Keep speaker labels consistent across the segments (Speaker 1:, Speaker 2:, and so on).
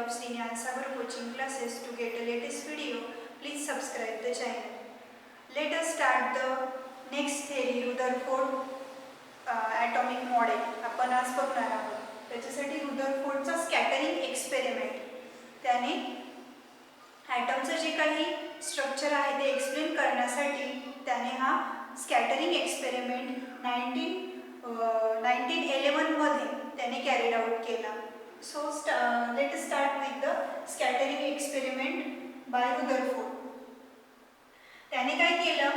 Speaker 1: of Srinyans Sagar coaching classes. To get the latest video, please subscribe the channel. Let us start the next theory, Rutherford atomic model. आपण आज बघणार आहोत. त्याच्यासाठी रुदरफोर्डचा scattering experiment, त्याने ॲटमचं जे काही structure आहे ते एक्सप्लेन करण्यासाठी त्याने हा स्कॅटरिंग एक्सपेरिमेंट 1911 मध्ये त्याने कॅरीड आउट केला. So let us start with the scattering experiment by Rutherford. त्याने काय केलं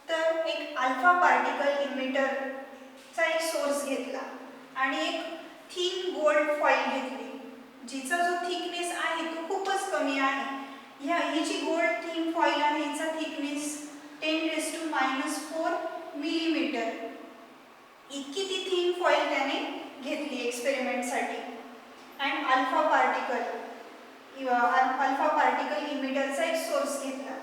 Speaker 1: तर एक अल्फा पार्टिकल इमिटरचा एक सोर्स घेतला आणि एक थिन गोल्ड फॉइल घेतली, जिचा जो थिकनेस आहे तो खूपच कमी आहे. ही जी गोल्ड थिन फॉइल आहे हिचा थिकनेस 10⁻⁻⁴ मिलीमीटर इतकी ती थिन फॉइल त्याने घेतली एक्सपेरिमेंटसाठी. अँड अल्फा पार्टिकल इमिटरचा एक सोर्स घेतला.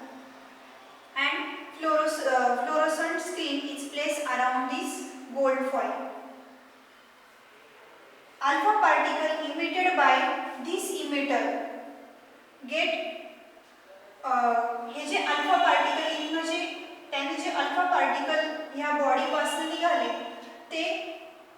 Speaker 1: And fluorescent screen is placed around this gold foil. Alpha particle emitted by this emitter get हे जे अल्फा पार्टिकल इथनं जे त्याने जे अल्फा पार्टिकल ह्या बॉडीपासून निघाले ते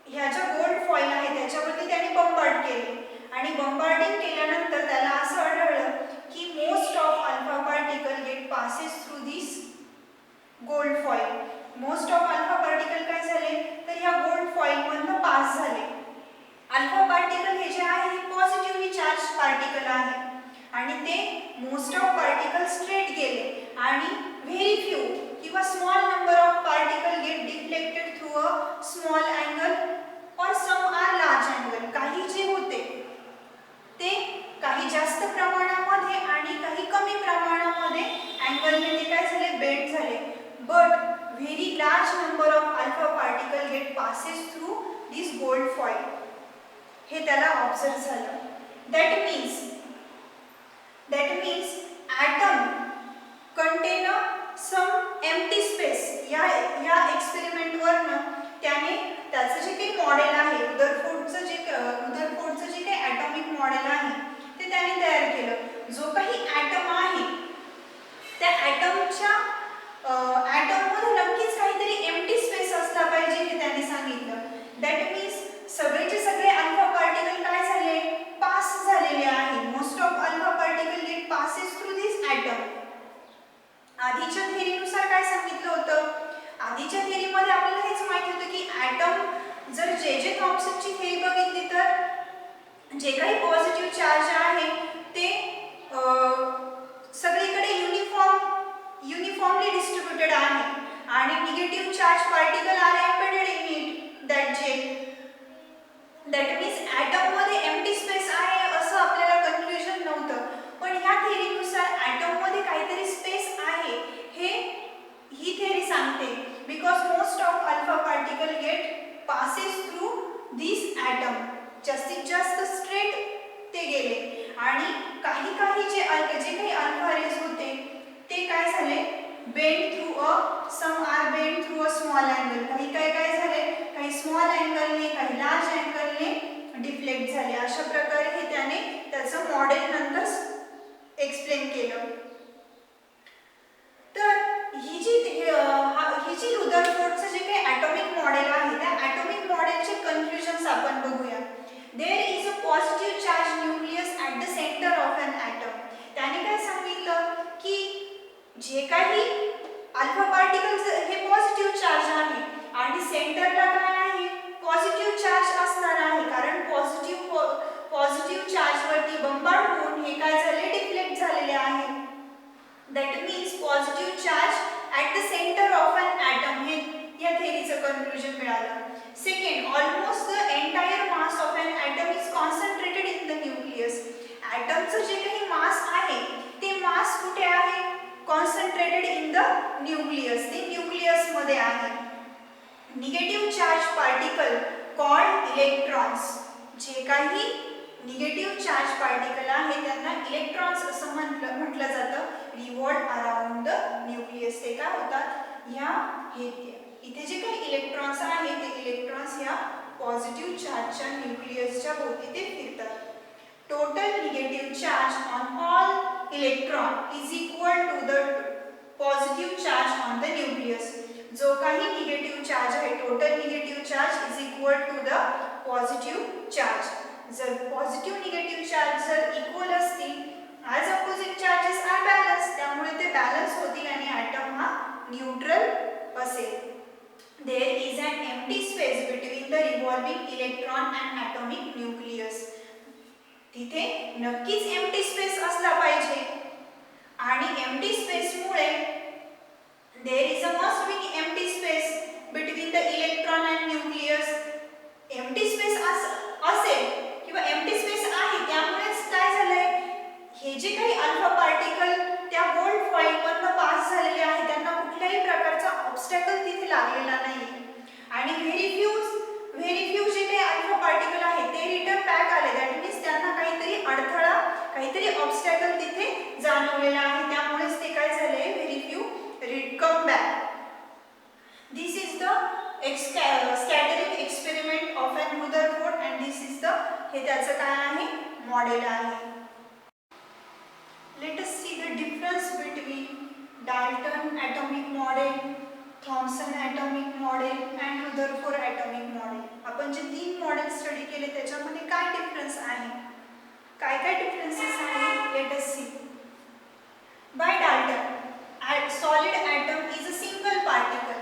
Speaker 1: ह्या ज्या गोल्ड फॉइल आहे त्याच्यावरती त्याने बंबार्ड केले. आणि बंबार्डिंग केल्यानंतर त्याला असं आढळलं की most of alpha particle get passes through this gold foil. Most of alpha particle काय झाले तर ह्या गोल्ड फॉइल मधनं पास झाले. अल्फा पार्टिकल हे जे आहे हे पॉझिटिव्हली चार्ज पार्टिकल आहे आणि ते मोस्ट ऑफ पार्टिकल स्ट्रेट गेले आणि व्हेरी फ्यू किंवा small number of particle gate deflected through a small angle और सम आर लार्ज अँगल. काही जे होते ते काही जास्त प्रमाणामध्ये आणि काही कमी प्रमाणामध्ये अँगलने ते काय झाले बेंड झाले. But very large number of alpha particle get passes through this gold foil हे त्याला ऑब्झर्व झालं. That means atom contain some empty space. या एक्सपेरिमेंटवरनं त्याने त्याचं जे काही मॉडेल आहे रुदरफोर्डचं जे काही ॲटॉमिक मॉडेल आहे ते त्याने तयार केलं. जो काही ॲटम आहे त्या ॲटममध्ये नक्कीच काहीतरी एम्प्टी स्पेस असला पाहिजे हे त्याने सांगितलं. दॅट मीन्स सगळेचे सगळे अल्फा पार्टिकल काय झाले पास झालेले आहे. Most of alpha particle get passes through this atom. आधीच्या थेअरीनुसार काय सांगितलं होतं, आधीच्या थेअरीमध्ये आपल्याला हेच माहिती होतं की ॲटम जर जे थॉम्सनची थेअरी बघितली तर जे काही पॉझिटिव्ह चार्ज आहे ते सगळीकडे युनिफॉर्मली डिस्ट्रीब्युटेड आहे आणि negative charge particle are embedded in it. That means ॲटममध्ये एम्प्टी स्पेस आहे असं आपल्याला कन्क्ल्युजन नव्हतं. पण ह्या थेअरीनुसार ॲटममध्ये काहीतरी स्पेस आहे हे ही थेअरी सांगते. Because most of alpha particle get passes through this atom. जास्तीत जास्त स्ट्रेट ते गेले आणि काही जे काही अल्फा रेज होते ते काय झाले bend through some or bend through a small angle. काही काय झाले काही स्मॉल अँगलने काही लार्ज अँगलने डिफ्लेक्ट झाले. अशा प्रकारे हे त्याने त्याचं मॉडेल नंतर एक्सप्लेन केलं. तर ही जी रुदरफोर्डचं जे काही ॲटॉमिक मॉडेल आहे त्या ॲटॉमिक मॉडेलचे कन्क्ल्युजन्स आपण बघूया. There is a positive charge nucleus at the centre of an atom. त्याने काय सांगितलं की जे काही अल्फा पार्टिकल्स हे पॉझिटिव्ह चार्ज आहे आणि सेंटरला काय आहे पॉझिटिव्ह चार्ज असणार आहे. कारण पॉझिटिव्ह चार्जवरती बंबार्ड होऊन हे काय झाले डिफ्लेक्ट झालेले आहे. That means positive charge at the centre of an atom हे या थेअरीचं कन्क्ल्युजन मिळालं. Second, almost the entire mass of an atom is concentrated in the nucleus. ॲटमचं जे काही मास आहे ते मास कुठे आहे कॉन्सन्ट्रेटेड इन द न्यूक्लियस. ते न्यूक्लियसमध्ये आहे. Negative charge particle called electrons. जे काही निगेटिव्ह चार्ज पार्टिकल आहे त्यांना इलेक्ट्रॉन्स असं म्हटलं जातं. Revolve around the nucleus. ते काय होतात इथे जे काही इलेक्ट्रॉन्स आहेत ते इलेक्ट्रॉन्स ह्या पॉझिटिव्ह चार्जच्या न्यूक्लियसच्या भोवती ते फिरतात. total negative charge on all electron is equal to the positive charge on the nucleus. जो काही निगेटिव्ह चार्ज आहे total negative charge is equal to the positive charge. जर पॉझिटिव्ह निगेटिव्ह चार्ज जर इक्वल असतील as opposite charges are balance, त्यामुळे ते balance होतील आणि ॲटम हा न्यूट्रल असेल. There is an empty space between the revolving electron and atomic nucleus. तिथे नक्कीच एम्प्टी स्पेस असला पाहिजे आणि एम्प्टी स्पेस मुळे there is a must be empty space between the electron and nucleus. Empty space असेल किंवा empty space आहे, त्यामुळेच काय झालंय हे जे काही अल्फा पार्टिकल त्या गोल्ड फॉइल मधनं पास झालेले आहेत त्यांना कुठल्याही प्रकारचा ऑब्स्टॅकल तिथे लागलेला नाही आणि व्हेरी फ्यू जे काही अल्फा पार्टिकल आहेत ते रिटर्न बॅक आले. दॅट मीन्स त्यांना काहीतरी अडथळा काहीतरी ऑब्स्टॅकल तिथे जाणवलेला आहे, त्यामुळेच ते काय झाले very few come back. This is the scattering experiment of an Rutherford and this is the हे त्याचं काय आहे मॉडेल आहे. Let us see the difference between Dalton atomic model, Thomson atomic model and Rutherford atomic model. आपण जे तीन model study केले त्याच्यामध्ये काय डिफरन्स आहे, काय काय डिफरन्सेस आहेत, let us see. By Dalton, solid atom is a single particle.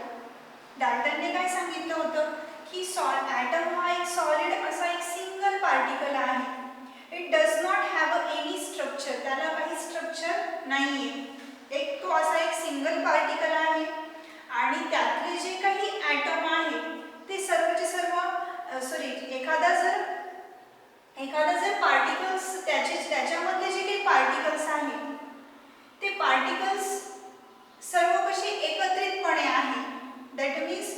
Speaker 1: डाल्टनने काय सांगितलं होतं की ॲटम हा एक सॉलिड असा एक सिंगल पार्टिकल आहे. It does not have any structure, त्याला काही स्ट्रक्चर नाहीये. एक तो असा एक सिंगल पार्टिकल आहे आणि त्यातले जे काही ॲटम आहे ते सर्वचे सर्व एखादा जर पार्टिकल्स त्याच्यामधले जे काही पार्टिकल्स आहेत ते पार्टिकल्स सर्व कसे एकत्रितपणे आहे. दॅट मीन्स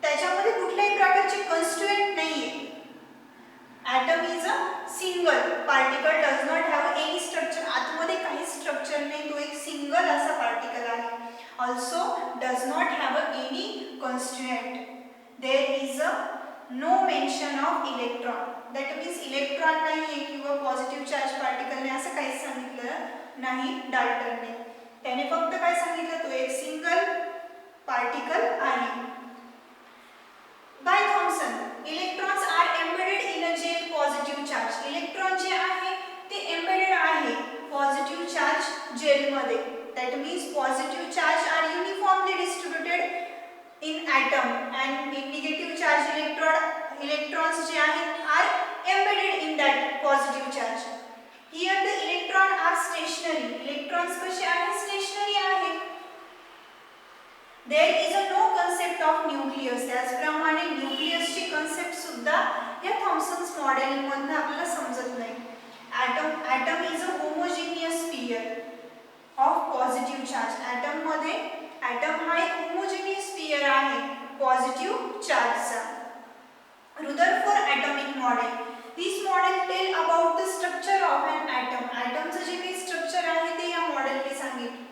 Speaker 1: त्याच्यामध्ये कुठल्याही प्रकारचे कन्स्टिट्यूएंट नाहीये. Atom is a single particle, does not have any structure, आतमध्ये काही स्ट्रक्चर नाही, तो एक सिंगल असा पार्टिकल आहे. Also does not have any constituent. There is a no mention of electron. That means electron नाहीये किंवा पॉझिटिव्ह चार्ज पार्टिकल नाही असं काहीच सांगितलं नाही डाल्टनने. त्याने फक्त काय सांगितलं तो एक सिंगल पार्टिकल आहे. By Thomson, electrons are embedded in a gel positive charge. Electron जे आहे ते एम्बेडेड आहे पॉझिटिव्ह चार्ज जेल मध्ये. That means positive charge are uniformly distributed in atom and negative charge electrons जे आहेत are embedded in that positive charge. Here the electron are stationary. Electrons कसे आहेत stationery आहेत. There is a no concept of nucleus. त्याचप्रमाणे nucleus ची concept सुद्धा या Thomson's model मध्ये आपल्याला समजत नाही. Atom is a homogeneous sphere of positive charge. Atom हा एक homogeneous sphere आहे पॉझिटिव्ह चार्जचा. Rutherford atomic model. This model tell about the structure of an atom. Atomचं जे काही स्ट्रक्चर आहे ते या मॉडेलने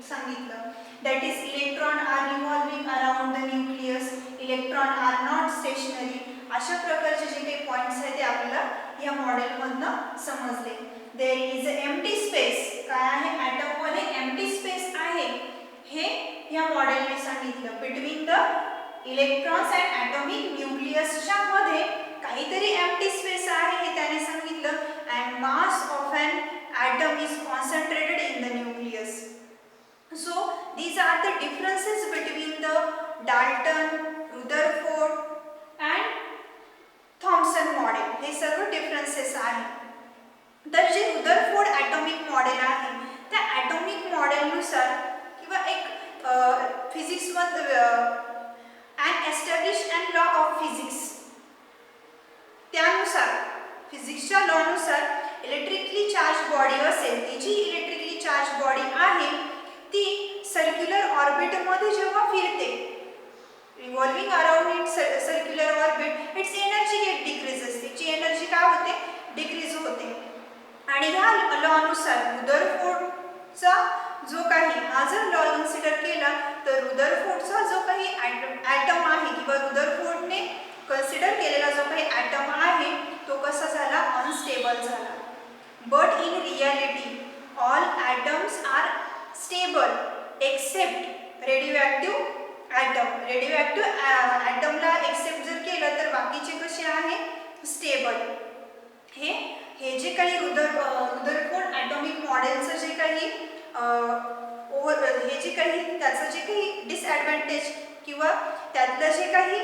Speaker 1: सांगितलं. That is, electron are revolving around the nucleus. Electron are not stationary. अशा प्रकारचे जे काही पॉइंट्स आहेत ते आपल्याला या मॉडेल मधनं समजले. There is an empty space. काय आहे ॲटम मध्ये एम्प्टी स्पेस आहे हे या मॉडेलने सांगितलं. Between the electrons and atomic nucleusच्या मध्ये काहीतरी एम्प्टी स्पेस आहे हे त्याने सांगितलं. And mass of an atom is concentrated in the nucleus. So these are the differences between the Dalton, Rutherford and Thomson model. हे सर्व डिफरन्सेस आहेत. तर जे रुदरफोर्ड ॲटॉमिक मॉडेल आहे त्या ॲटॉमिक मॉडेलनुसार किंवा एक फिजिक्समध्ये and establish and law of physics त्यानुसार फिजिक्सच्या लॉनुसार इलेक्ट्रिकली चार्ज बॉडी असेल ती जी इलेक्ट्रिकली चार्ज बॉडी आहे ती सर्क्युलर ऑर्बिटमध्ये जेव्हा फिरते revolving around it circular orbit it's energy get decrease असते. जी एनर्जी काय होते डिक्रीज होते. आणि ह्या लॉनुसार रुदरफोर्डचा जो काही हा जर लॉ कन्सिडर केला तर रुदरफोर्डचा जो काही ॲटम आहे किंवा रुदरफोर्डने कन्सिडर केलेला जो काही ॲटम आहे तो कसा झाला अनस्टेबल झाला. but in reality all atoms are stable except radioactive atom. radioactive atomला एक्सेप्ट जर केलं तर बाकीचे कसे आहे स्टेबल. हे जे काही रुदरफोर्ड ॲटॉमिक मॉडेलचं जे काही हे जे काही त्याचं जे काही डिसॲडव्हान्टेज किंवा त्यातलं जे काही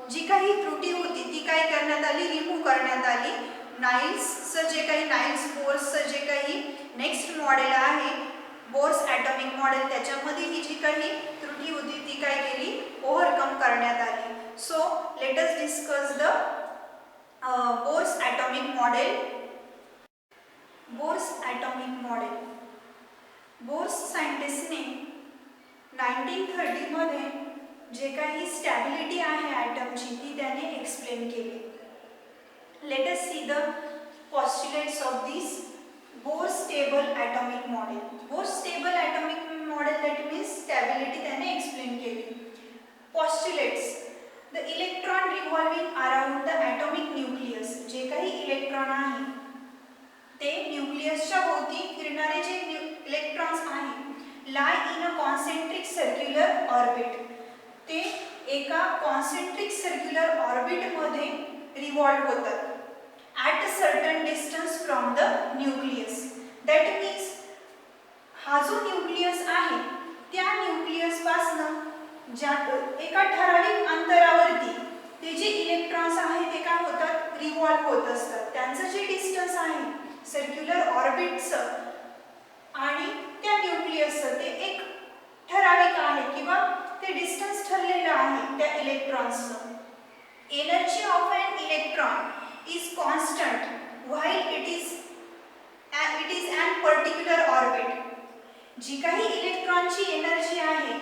Speaker 1: जी काही त्रुटी होती ती काय करण्यात आली रिमूव्ह करण्यात आली. नाईल्सचं जे काही नाईल्स बोर्सचं जे काही नेक्स्ट मॉडेल आहे बोर्स ॲटॉमिक मॉडेल त्याच्यामध्ये ही जी काही त्रुटी होती ती काय केली ओव्हरकम करण्यात आली. So let us discuss the Bohr's atomic model. Bohr's atomic model. Bohr's सायंटिस्टने 1930 मध्ये जे काही स्टॅबिलिटी आहे ॲटमची ती त्याने एक्सप्लेन केली. Late us see the postulates of this Bohr stable atomic model. Bohr stable atomic model that means stability त्याने explain केली. postulates the electron revolving around the atomic nucleus. जे काही इलेक्ट्रॉन आहे ते न्यूक्लियसच्या भोवती फिरणारे जे इलेक्ट्रॉन्स आहेत lie in a concentric circular orbit. ते एका कॉन्सेंट्रिक सर्क्युलर ऑर्बिट मध्ये रिव्हॉल्व होतात at a certain distance from the nucleus. That means हा जो न्यूक्लियस आहे त्या न्यूक्लियस पासून ज्या एका ठराविक अंतरावरती ते जे इलेक्ट्रॉन्स आहेत ते काय होतात रिव्हॉल्व होत असतात. त्यांचं जे डिस्टन्स आहे सर्क्युलर ऑर्बिटचं आणि त्या न्यूक्लियसचं ते एक ठराविक आहे किंवा ते डिस्टन्स ठरलेलं आहे त्या इलेक्ट्रॉन्सचं. Energy of an electron is constant while it is an particular orbit. जी काही इलेक्ट्रॉनची एनर्जी आहे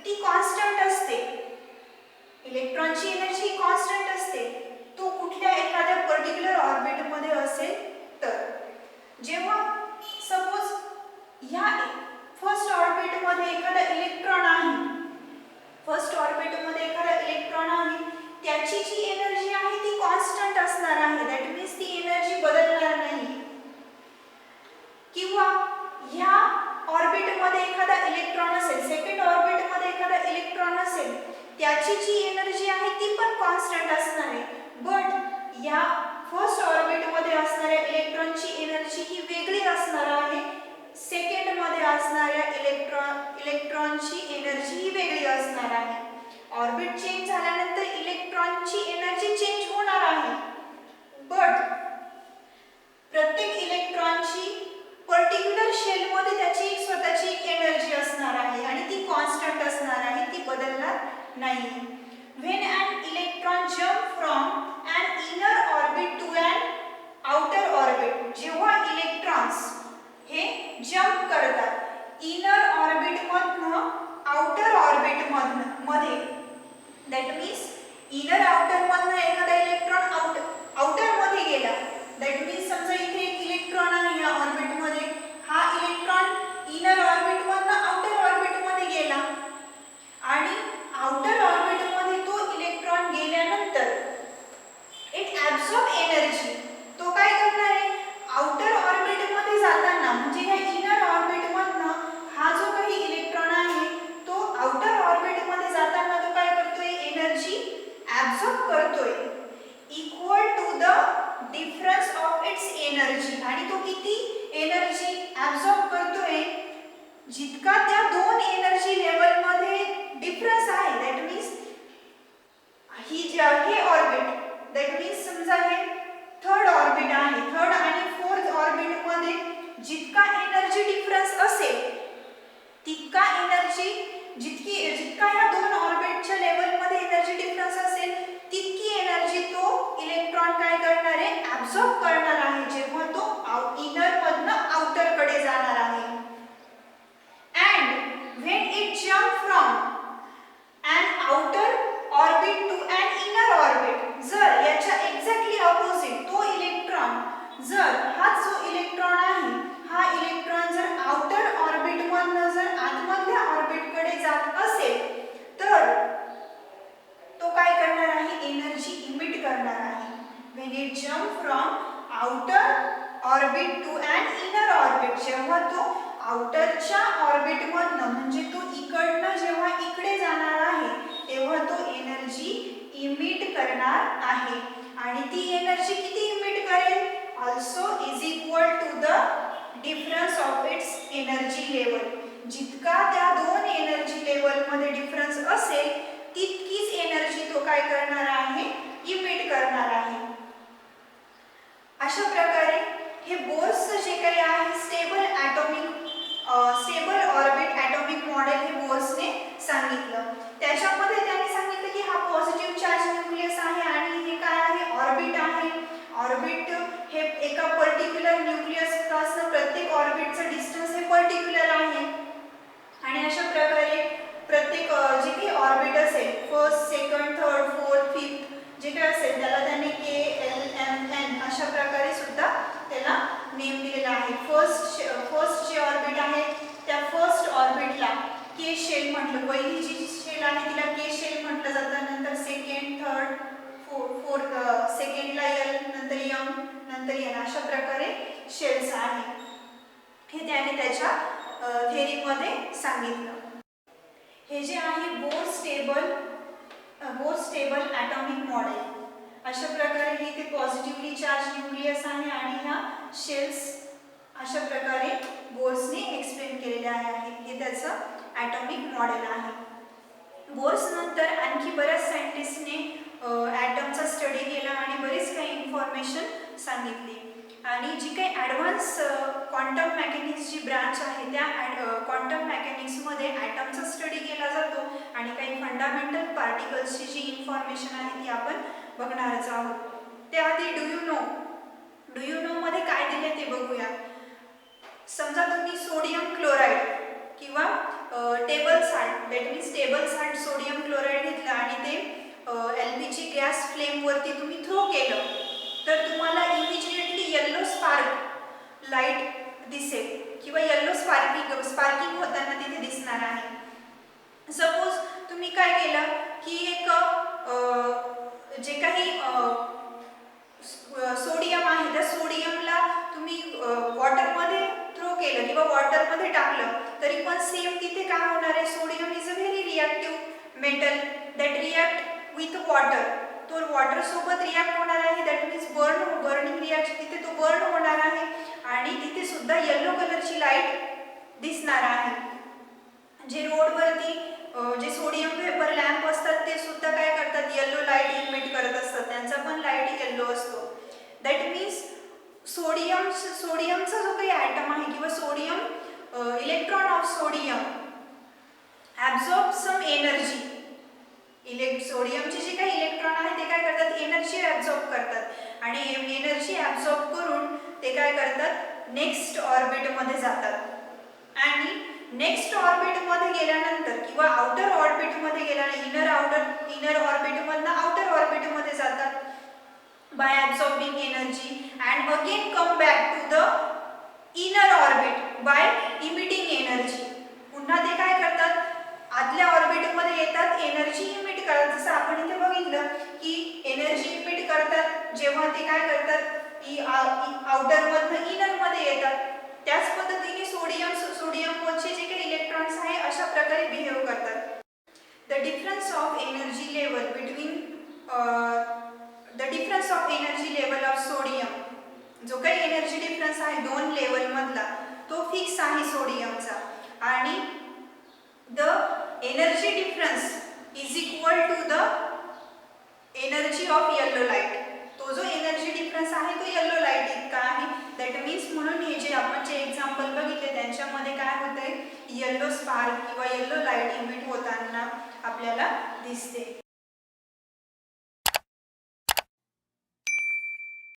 Speaker 1: ती कॉन्स्टंट असते. इलेक्ट्रॉनची एनर्जी कॉन्स्टंट असते तो कुठल्या एखाद्या पर्टिक्युलर ऑर्बिट मध्ये असेल तर. जेव्हा सपोज ह्या फर्स्ट ऑर्बिट मध्ये एखादा इलेक्ट्रॉन आहे फर्स्ट ऑर्बिट मध्ये एखादा इलेक्ट्रॉन आहे त्याची जी एनर्जी आहे ती कॉन्स्टंट असणार आहे. दॅट मीन्स ती एनर्जी बदलणार नाही. किंवा ह्या ऑर्बिट मध्ये एखादा इलेक्ट्रॉन असेल सेकंड ऑर्बिट मध्ये एखादा इलेक्ट्रॉन असेल त्याची जी एनर्जी आहे ती पण कॉन्स्टंट असणार आहे. बट या फर्स्ट ऑर्बिट मध्ये असणाऱ्या इलेक्ट्रॉनची एनर्जी ही वेगळी असणार आहे. सेकंड मध्ये असणाऱ्या इलेक्ट्रॉनची एनर्जी ही वेगळी असणार आहे. ऑर्बिट चेंज झाल्यानंतर इलेक्ट्रॉनची एनर्जी चेंज होणार आहे. बट प्रत्येक इलेक्ट्रॉनची पर्टिक्युलर शेलमध्ये त्याची एक स्वतःची एक एनर्जी असणार आहे आणि ती कॉन्स्टंट असणार आहे ती बदलणार नाही. When an electron jump from an inner orbit to an outer orbit. जेव्हा इलेक्ट्रॉन्स हे जम्प करतात इनर ऑर्बिट मधनं आउटर ऑर्बिट मध्ये दॅट मीन्स इनर आउटर मधनं एखादा इलेक्ट्रॉन आउटर मध्ये गेला. दॅट मीन्स समजा इथे एक इलेक्ट्रॉन आहे या ऑर्बिट मध्ये हा इलेक्ट्रॉन इनर ऑर्बिट मधनं आउटर ऑर्बिट मध्ये गेला आणि आउटर ऑर्बिट मध्ये तो इलेक्ट्रॉन गेल्यानंतर इट ॲब्सॉर्ब एनर्जी. तो काय करणार आहे आउटर ऑर्बिट मध्ये जाताना म्हणजे या इनर ऑर्बिट मधनं हा जो काही इलेक्ट्रॉन आहे तो आउटर ऑर्बिट मध्ये जाताना तो काय करतोय एनर्जी ॲब्सॉर्ब करतोय equal to the difference of its energy. आणि तो किती एनर्जी ॲब्सॉर्ब करतोय जितका त्या दोन एनर्जी लेवल मध्ये डिफरन्स आहे. दॅट मीन्स हे ऑर्बिट दॅट मीन्स समजा हे थर्ड ऑर्बिट आहे थर्ड आणि फोर्थ ऑर्बिट मध्ये जितका एनर्जी डिफरन्स असेल तितका एनर्जी जितका या दोन ऑर्बिटच्या लेवलमध्ये एनर्जी डिफरन्स असेल तितकी एनर्जी तो इलेक्ट्रॉन काय करणार आहे ॲब्सॉर्ब करणार आहे जेव्हा तो इनर मधनं आउटर कडे जाणार आहे. And when it jump from an outer orbit to an inner orbit. जर याच्या एक्झॅक्टली ऑपोजिट तो इलेक्ट्रॉन जर हा जो इलेक्ट्रॉन आहे हा इलेक्ट्रॉन जर आउटर ऑर्बिट मधनं जर आतमधल्या ऑर्बिट कडे जात असेल तर तो काय करणार आहे एनर्जी इमिट करणार आहे. When it jump from outer orbit to and inner orbit. जेव्हा तो आउटरच्या ऑर्बिटमधनं म्हणजे तो इकडनं जेव्हा इकडे जाणार आहे तेव्हा तो एनर्जी इमिट करणार आहे. आणि ती एनर्जी किती इमिट करेल? Also is equal to the difference of its energy level. जितका त्या दोन एनर्जी लेवलमध्ये डिफरन्स असेल तितकीच एनर्जी तो काय करणार आहे? इमिट करणार आहे. अशा प्रकारे हे बोर्सचं जे काही आहे स्टेबल ऑर्बिट ॲटॉमिक मॉडेल हे बोर्सने सांगितलं. त्याच्यामध्ये त्याने सांगितलं की हा पॉझिटिव्ह चार्ज न्यूक्लियस आहे आणि हे काय आहे? ऑर्बिट आहे. ऑर्बिट हे एका पर्टिक्युलर न्यूक्लियस पासून प्रत्येक ऑर्बिटचं डिस्टन्स हे पर्टिक्युलर आहे. आणि अशा प्रकारे प्रत्येक जे काही ऑर्बिट असेल first, second, third, fourth, fifth जे काही असेल त्याला त्याने के, एल, एम, एन अशा प्रकारे सुद्धा त्याला नेम दिलेला आहे. फर्स्ट जे ऑर्बिट आहे त्या फर्स्ट ऑर्बिटला के शेल म्हटलं. पहिली जी शेल आहे तिला के शेल म्हटलं जातं. नंतर सेकंड, थर्ड, फोर्थ, सेकंडला एल, नंतर एम, नंतर एन अशा प्रकारे शेल्स आहेत. हे त्याने त्याच्या थेअरीमध्ये सांगितलं. हे जे आहे बोर स्टेबल ॲटॉमिक मॉडेल. अशा प्रकारे हे इथे पॉझिटिव्हली चार्ज न्यूक्लियस आहे आणि ह्या शेल्स अशा प्रकारे बोर्सने एक्सप्लेन केलेले आहे. हे त्याचं ॲटॉमिक मॉडेल आहे. बोर्स नंतर आणखी बऱ्याच सायंटिस्टने ॲटमचा स्टडी केला आणि बरीच काही इन्फॉर्मेशन सांगितली. आणि जी काही ॲडव्हान्स क्वांटम मेकॅनिक्सची ब्रांच आहे त्या क्वांटम मेकॅनिक्समध्ये ॲटमचा स्टडी केला जातो आणि काही फंडामेंटल पार्टिकल्सची जी इन्फॉर्मेशन आहे ती आपण बघणारच आहोत. त्याआधी डू यू नो मध्ये काय दिले ते बघूया. समजा तुम्ही सोडियम क्लोराईड किंवा table salt table salt sodium chloride घेतलं आणि ते LPG गॅस फ्लेमवरती तुम्ही थ्रो केलं तर तुम्हाला इमिजिएटली येल्लो स्पार्क लाईट दिसेल किंवा येल्लो स्पार्किंग होताना तिथे दिसणार आहे. सपोज तुम्ही काय केलं की एक जे काही सोडियम आहे त्या सोडियमला तुम्ही वॉटरमध्ये थ्रो केलं किंवा वॉटरमध्ये टाकलं तरी पण सेम तिथे काय होणार आहे? Sodium is a very reactive metal that react with water. तो वॉटर सोबत रिॲक्ट होणार आहे. दॅट मीन्स बर्निंग रिॲक्शन तिथे तो बर्न होणार आहे आणि तिथे सुद्धा येल्लो कलरची लाईट दिसणार आहे. जे रोडवरती जे सोडियम वेपर लॅम्प असतात ते सुद्धा काय करतात? येल्लो लाईट इमिट करत असतात. त्यांचा पण लाईट येल्लो असतो. दॅट मीन्स सोडियमचा जो काही ॲटम आहे किंवा sodium electron of sodium absorb some energy. सोडियमचे जे काही इलेक्ट्रॉन आहे ते काय करतात? एनर्जी ॲब्झॉर्ब करतात आणि एनर्जी ॲब्झॉर्ब करून ते काय करतात? नेक्स्ट ऑर्बिटमध्ये जातात. आणि नेक्स्ट ऑर्बिटमध्ये गेल्यानंतर किंवा आउटर ऑर्बिटमध्ये गेल्यानंतर इनर ऑर्बिटमधनं आउटर ऑर्बिटमध्ये जातात by absorbing energy and again come back to the inner orbit by emitting energy. पुन्हा ते काय करतात? आतल्या ऑर्बिटमध्ये येतात, एनर्जी इमिट करतात. जसं आपण इथे बघितलं की एनर्जी इमिट करतात जेव्हा ते काय करतात? आउटरमधनं इनरमध्ये येतात. त्याच पद्धतीने सोडियमचे जे काही इलेक्ट्रॉन्स आहे अशा प्रकारे बिहेव करतात. The difference of energy level of sodium. जो काही एनर्जी डिफरन्स आहे दोन लेवलमधला तो फिक्स आहे सोडियमचा. आणि the energy difference is equal to the energy of yellow light. तो जो एनर्जी डिफरन्स आहे तो येल्लो लाईट इतका आहे. दॅट मीन्स म्हणून हे जे आपण जे एक्झाम्पल बघितले त्यांच्यामध्ये काय होतंय? येल्लो स्पार्क किंवा येल्लो लाईट इमिट होताना आपल्याला दिसते.